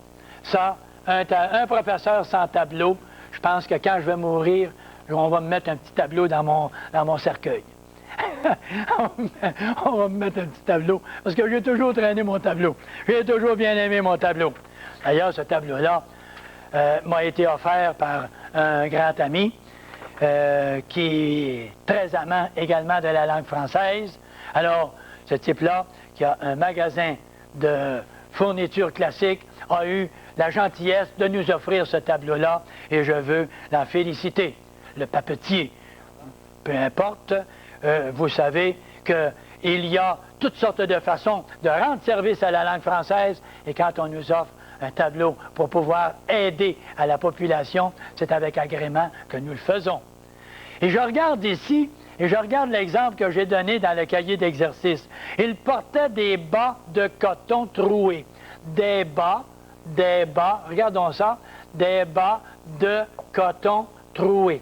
Ça, un professeur sans tableau, je pense que quand je vais mourir, on va me mettre un petit tableau dans mon cercueil. On va me mettre un petit tableau, parce que j'ai toujours traîné mon tableau. J'ai toujours bien aimé mon tableau. D'ailleurs, ce tableau-là m'a été offert par un grand ami qui est très amant également de la langue française. Alors, ce type-là, qui a un magasin de fournitures classiques, a eu la gentillesse de nous offrir ce tableau-là, et je veux l'en féliciter. Le papetier, peu importe, vous savez qu'il y a toutes sortes de façons de rendre service à la langue française, et quand on nous offre un tableau pour pouvoir aider à la population, c'est avec agrément que nous le faisons. Et je regarde ici, et je regarde l'exemple que j'ai donné dans le cahier d'exercice. Il portait des bas de coton troués. Des bas, regardons ça, des bas de coton troués.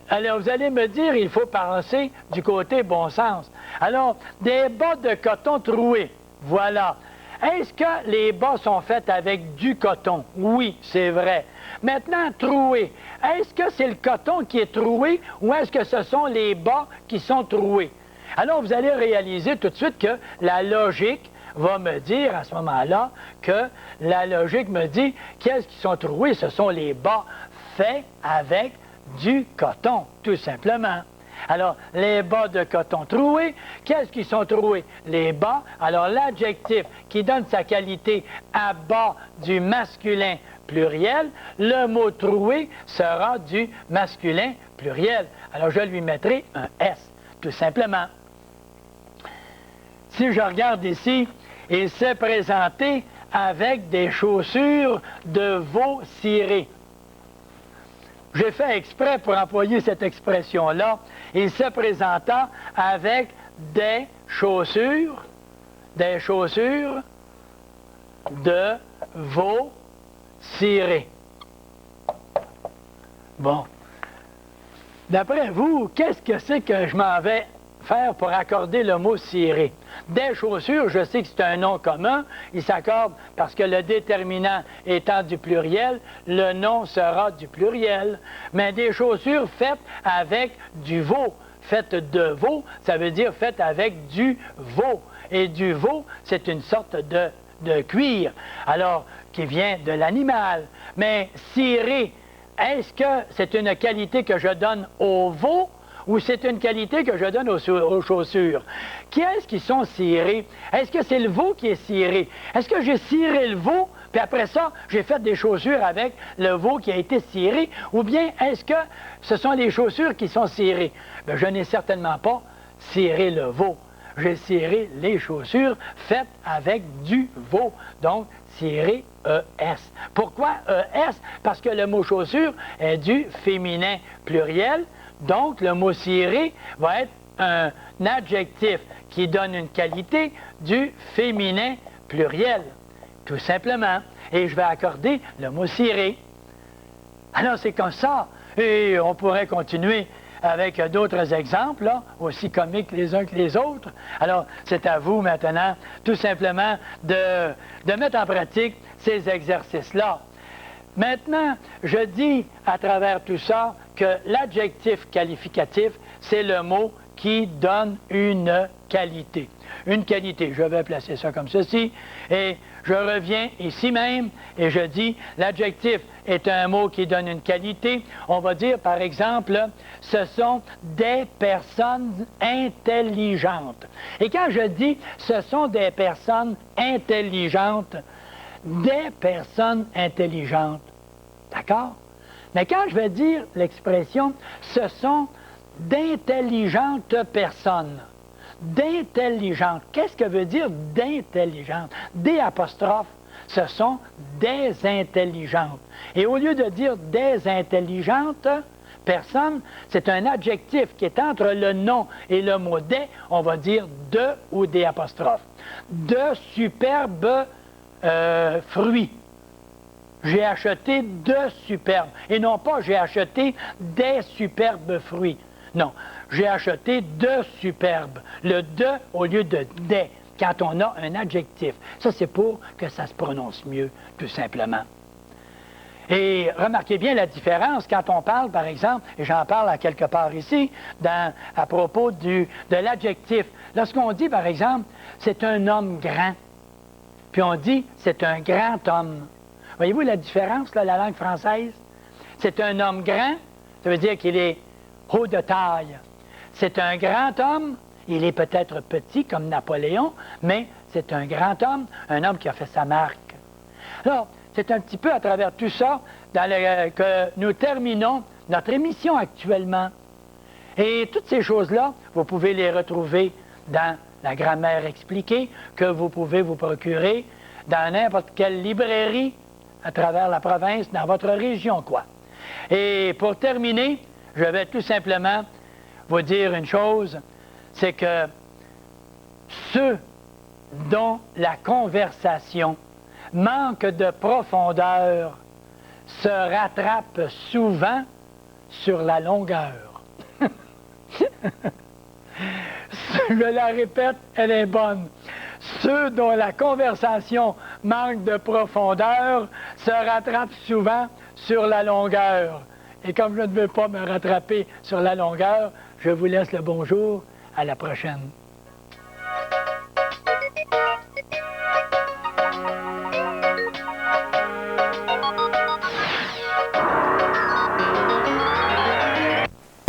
Alors, vous allez me dire, il faut penser du côté bon sens. Alors, des bas de coton troués, voilà. Est-ce que les bas sont faits avec du coton? Oui, c'est vrai. Maintenant, troués. Est-ce que c'est le coton qui est troué ou est-ce que ce sont les bas qui sont troués? Alors, vous allez réaliser tout de suite que la logique va me dire à ce moment-là que la logique me dit qu'est-ce qui sont troués? Ce sont les bas faits avec du coton, tout simplement. Alors, les bas de coton troués, qu'est-ce qui sont troués? Les bas. Alors, l'adjectif qui donne sa qualité à bas du masculin pluriel, le mot troué sera du masculin pluriel. Alors, je lui mettrai un S, tout simplement. Si je regarde ici, il s'est présenté avec des chaussures de veau ciré. J'ai fait exprès pour employer cette expression-là. Il se présenta avec des chaussures de veau ciré. Bon. D'après vous, qu'est-ce que c'est que je m'en vais faire pour accorder le mot ciré? Des chaussures, je sais que c'est un nom commun, il s'accorde parce que le déterminant étant du pluriel, le nom sera du pluriel. Mais des chaussures faites avec du veau, faites de veau, ça veut dire faites avec du veau. Et du veau, c'est une sorte de cuir, alors qui vient de l'animal. Mais ciré, est-ce que c'est une qualité que je donne au veau ou c'est une qualité que je donne aux chaussures? Qui est-ce qui sont cirés? Est-ce que c'est le veau qui est ciré? Est-ce que j'ai ciré le veau, puis après ça, j'ai fait des chaussures avec le veau qui a été ciré? Ou bien est-ce que ce sont les chaussures qui sont cirées? Bien, je n'ai certainement pas ciré le veau. J'ai ciré les chaussures faites avec du veau. Donc, ciré ES. Pourquoi ES? Parce que le mot chaussure est du féminin pluriel. Donc, le mot ciré va être un adjectif qui donne une qualité du féminin pluriel, tout simplement. Et je vais accorder le mot ciré. Alors, c'est comme ça. Et on pourrait continuer avec d'autres exemples, là, aussi comiques les uns que les autres. Alors, c'est à vous maintenant, tout simplement, de mettre en pratique ces exercices-là. Maintenant, je dis à travers tout ça que l'adjectif qualificatif, c'est le mot qui donne une qualité. Une qualité, je vais placer ça comme ceci, et je reviens ici même et je dis l'adjectif est un mot qui donne une qualité. On va dire par exemple, ce sont des personnes intelligentes. Et quand je dis ce sont des personnes intelligentes, des personnes intelligentes, d'accord? Mais quand je vais dire l'expression ce sont d'intelligentes personnes, d'intelligentes. Qu'est-ce que veut dire d'intelligentes? Des apostrophes, ce sont des intelligentes. Et au lieu de dire des intelligentes personnes, c'est un adjectif qui est entre le nom et le mot des, on va dire de ou des apostrophes. De superbes fruits. J'ai acheté de superbes. Et non pas j'ai acheté des superbes fruits. Non, j'ai acheté de superbes. Le de au lieu de des, quand on a un adjectif. Ça, c'est pour que ça se prononce mieux, tout simplement. Et remarquez bien la différence quand on parle, par exemple, et j'en parle à quelque part ici, à propos de l'adjectif. Lorsqu'on dit, par exemple, c'est un homme grand, puis on dit, c'est un grand homme. Voyez-vous la différence, là, la langue française? C'est un homme grand, ça veut dire qu'il est haut de taille. C'est un grand homme, il est peut-être petit comme Napoléon, mais c'est un grand homme, un homme qui a fait sa marque. Alors, c'est un petit peu à travers tout ça que nous terminons notre émission actuellement. Et toutes ces choses-là, vous pouvez les retrouver dans la grammaire expliquée, que vous pouvez vous procurer dans n'importe quelle librairie à travers la province, dans votre région, quoi. Et pour terminer, je vais tout simplement vous dire une chose, c'est que ceux dont la conversation manque de profondeur se rattrapent souvent sur la longueur. Je la répète, elle est bonne. Ceux dont la conversation manque de profondeur se rattrapent souvent sur la longueur. Et comme je ne veux pas me rattraper sur la longueur, je vous laisse le bonjour. À la prochaine.